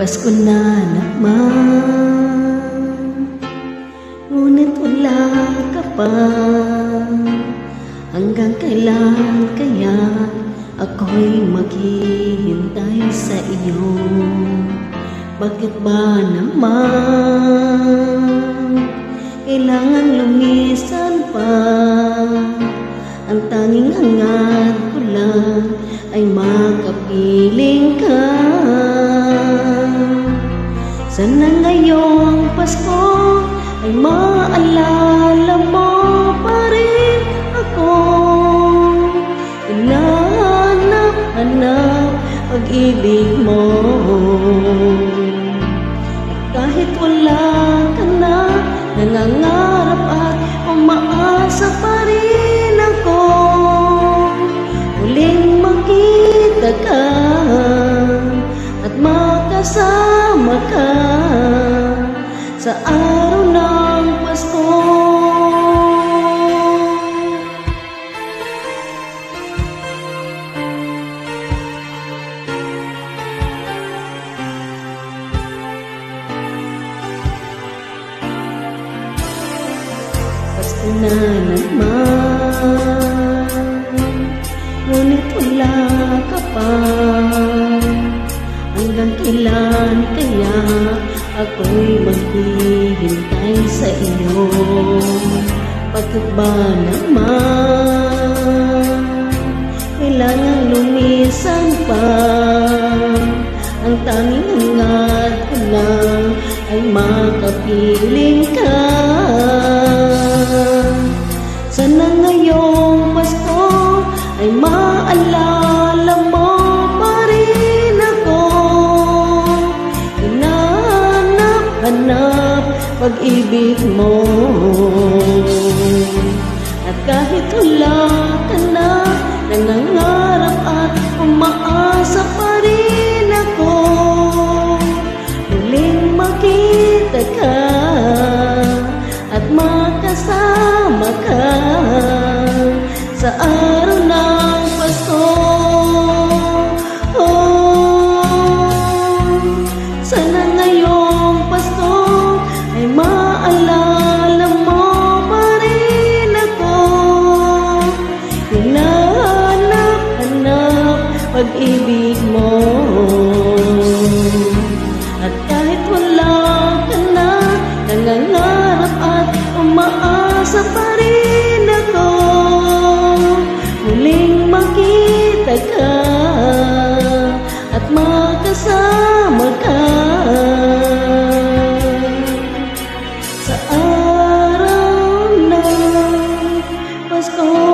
Pasko na naman, ngunit wala ka pa. Hanggang kailan kaya ako'y maghihintay sa iyo? Bakit ba naman kailangan lumisan pa? Ang tanging hangad ko lang ay makapiling ka. Sana ngayong Pasko ay maalala mo pa rin ako. Hinahanap-hanap pag-ibig mo. Kahit wala ka na, nangangarap at umaasa pa rin ako. Muling makita ka at makasama ka sa araw ng Pasko. Pasko na naman, ngunit wala ka pa. Hanggang kailan kaya ako'y maghihintay sa iyo? Bakit ba naman kailangan lumisan pa? Ang tanging hangad ko lang ay makapiling ka. Sana ngayong Pasko ay maalala mo pa rin ako. Hinahanap-hanap pag-ibig mo. At kahit wala ka na, nangangarap at umaasa pa rin ako. Muling makita ka at makasama ka sa araw ng Pasko. Oh, sana ngayong Pasko ay maalala mo pa rin ako. Hinahanap-hanap pag-ibig mo. At kahit wala ka na, nangangarap at umaasa pa rin ako. Muling makita ka at makasama ka sa araw ng Pasko.